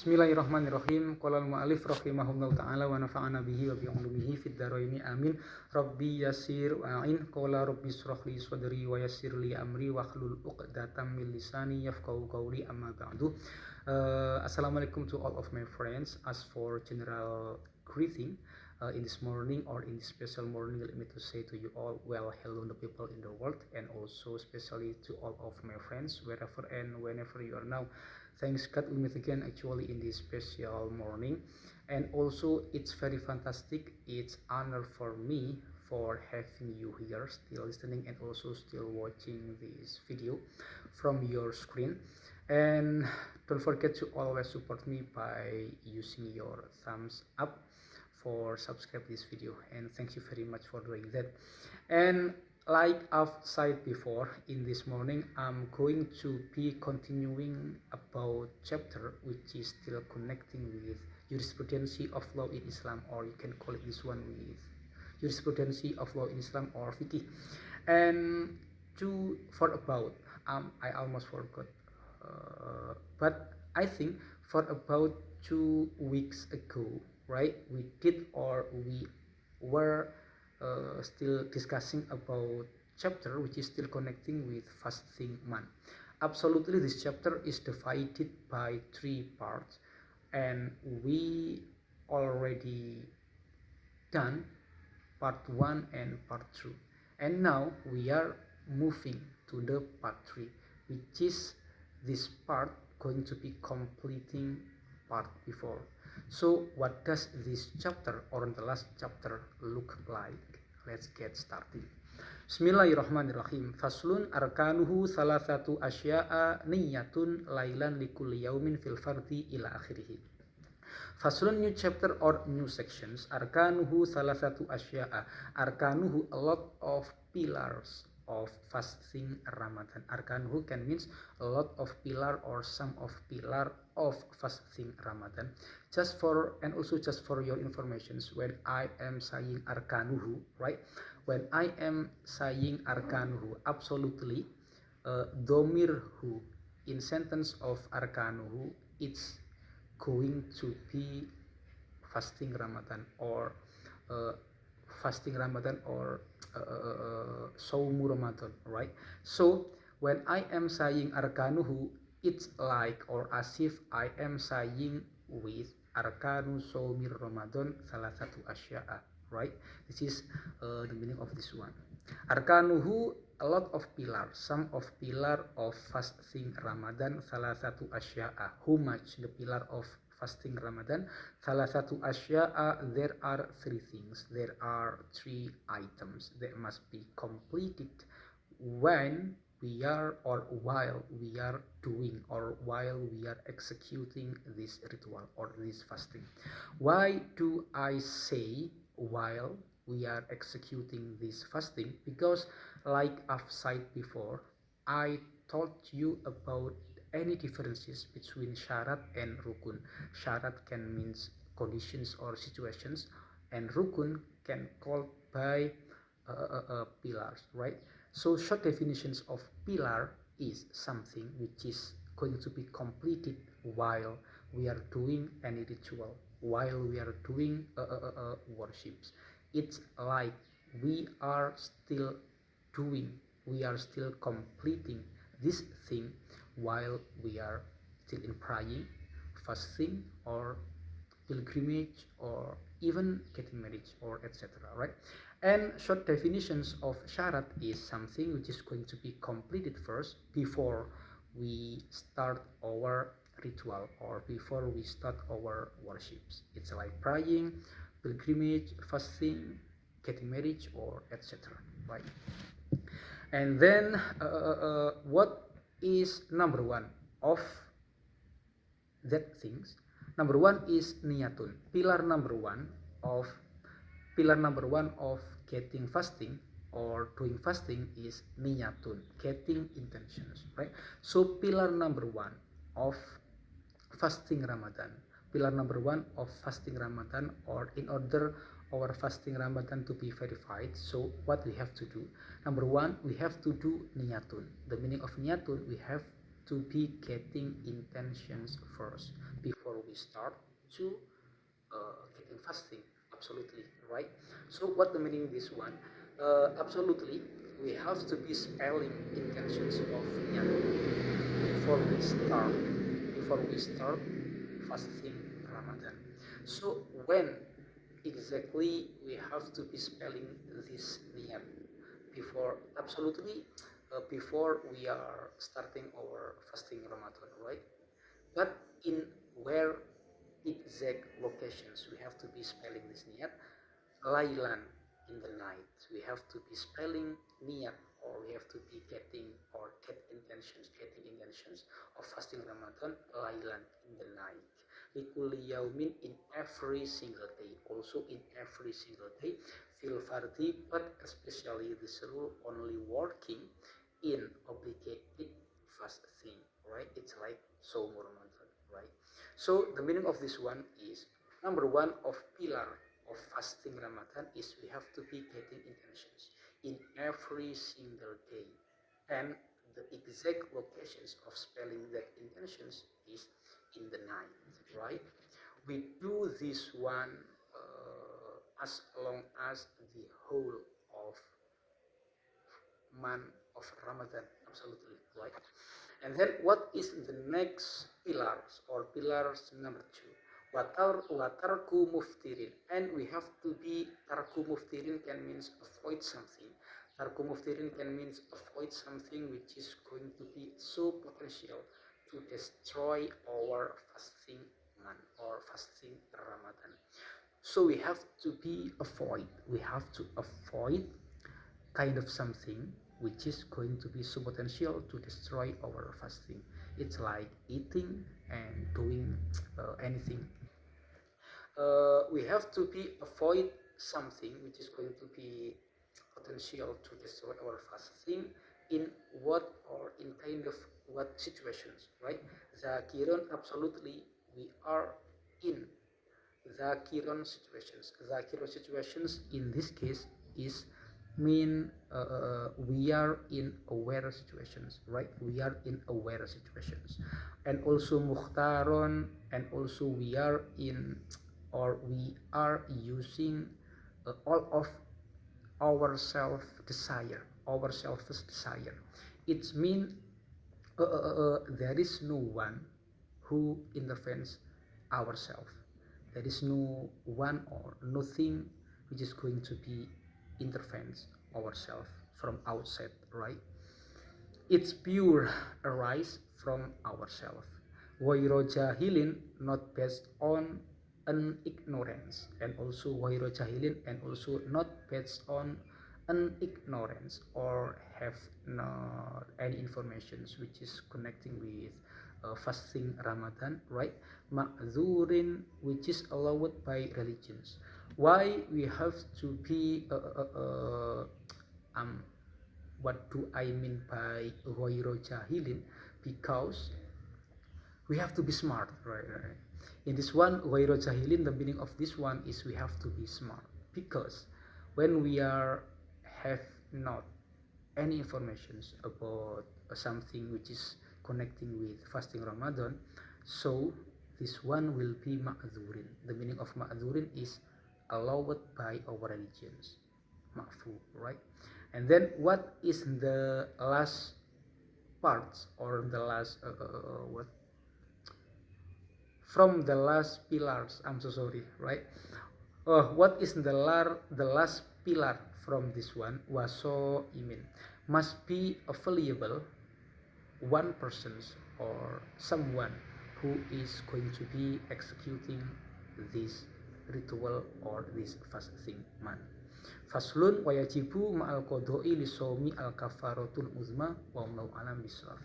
Bismillahirrahmanirrahim. Qala al-mu'allif rahimahullahu ta'ala wa nafa'ana bihi wa bi ulumihi fid dharaini amin. Rabbi yassir wa'in. Qala rabbi shrah li sadri wa yassir li amri wa hlul 'uqdatam min lisani yafqahu qawli amma ba'du. Assalamualaikum to all of my friends. As for general greeting in this morning or in this special morning, let me to say to you all, well, hello the people in the world, and also especially to all of my friends wherever and whenever you are now. Thanks God we meet again actually in this special morning, and also it's very fantastic. It's honor for me for having you here still listening and also still watching this video from your screen. And don't forget to always support me by using your thumbs up for subscribe this video, and thank you very much for doing that. And like I've said before, in this morning I'm going to be continuing about chapter which is still connecting with jurisprudency of law in Islam, or you can call it this one with jurisprudency of law in Islam or fiqh. And for about I almost forgot, but I think for about 2 weeks ago, right, we did, or we were still discussing about chapter which is still connecting with fasting month. Absolutely, this chapter is divided by 3 parts, and we already done part 1 and part 2, and now we are moving to the part 3, which is this part going to be completing part before. So what does this chapter or the last chapter look like? Let's get started. Bismillahirrahmanirrahim. Faslun arkanuhu salasatu asya'a niyatun lailan likulli yaumin fil fardi ila akhirih. Faslun, new chapter or new sections. Arkanuhu salasatu asya'a. Arkanuhu, a lot of pillars of fasting Ramadan. Arkanuhu can means a lot of pillar or some of pillar of fasting Ramadan. And also just for your informations, when I am saying arkanuhu, right? When I am saying arkanuhu, absolutely, domirhu in sentence of arkanuhu, it's going to be fasting Ramadan or fasting Ramadan or Saumu Ramadan, right? So when I am saying arkanuhu, it's like or as if I am saying with arkanu Saumir Ramadan salah satu asya'a, right? This is the meaning of this one. Arkanuhu, a lot of pillars, some of pillar of fasting Ramadan, salah satu asya'a. How much the pillar of fasting Ramadan? Salah satu asya'a, there are 3 things. There are 3 items that must be completed when we are, or while we are doing, or while we are executing this ritual or this fasting. Why do I say while we are executing this fasting? Because like I've said before, I told you about any differences between syarat and rukun. Syarat can means conditions or situations, and rukun can called by pillars, right? So short definitions of pillar is something which is going to be completed while we are doing any ritual, while we are doing worships. It's like we are still doing, we are still completing this thing while we are still in praying, fasting, or pilgrimage, or even getting married, or etc., right? And short definitions of syarat is something which is going to be completed first before we start our ritual or before we start our worships. It's like praying, pilgrimage, fasting, getting married, or etc., right? And then what is number 1 of that things? Number 1 is niyatun. Pillar number 1 of getting fasting or doing fasting is niyatun, getting intentions, right? So pillar number 1 of fasting Ramadan, or in order our fasting Ramadan to be verified, so what we have to do? Number 1, we have to do niyatun. The meaning of niyatun, we have to be getting intentions first before we start to getting fasting. Absolutely, right? So what the meaning of this one? Absolutely, we have to be spelling intentions of niat before we start fasting Ramadan. So when exactly we have to be spelling this niat before? Absolutely, before we are starting our fasting Ramadan, right? But in where exact locations we have to be spelling this niat? Laylan, in the night. We have to be spelling niat, or we have to be getting or getting intentions of fasting Ramadan laylan, in the night. Likulli yaumin, in every single day. Also in every single day. Fil fardi, but especially this rule only working in obligated fasting, right? It's like Saum Ramadan, right? So the meaning of this one is, number one of pillar of fasting Ramadan is we have to be getting intentions in every single day, and the exact locations of spelling that intentions is in the night, right? We do this one as long as the whole of month of Ramadan. Absolutely, right? And then what is the next pillars, or pillars number two? Watarku muftirin. And we have to be, tarku muftirin can means avoid something. Tarku muftirin can means avoid something which is going to be so potential to destroy our fasting month or fasting Ramadan. So we have to avoid kind of something which is going to be so potential to destroy our fasting. It's like eating and doing anything. We have to be avoid something which is going to be potential to destroy our fasting in what, or in kind of what situations, right? Zakiron, absolutely, we are in Zakiron situations in this case is mean we are in aware situations, right? We are in aware situations. And also mukhtaron, and also we are in, or we are using all of our selfish desire. It's mean there is no one who intervenes ourselves. There is no one or nothing which is going to be intervenes ourselves from outside, right? It's pure arise from ourselves. Wairo jahilin, not based on an ignorance, and also wairo jahilin, and also not based on an ignorance, or have not any informations which is connecting with fasting Ramadan, right? Ma'zurin, which is allowed by religions. Why we have to be what do I mean by ghoiro jahilin? Because we have to be smart, right? In this one, ghoiro jahilin, the meaning of this one is we have to be smart, because when we are have not any informations about something which is connecting with fasting Ramadan, so this one will be ma'zurin. The meaning of ma'zurin is allowed by our religions, ma'fu, right? And then what is the last parts, or the last what from the last pillars, I'm so sorry, right? What is the last pillar from this one? Waso imin, must be available one person's, or someone who is going to be executing this ritual or this fasting month. Faslun wayajibu ma'al qodoi lisomi al kafaratul uzma wa alam bisawab.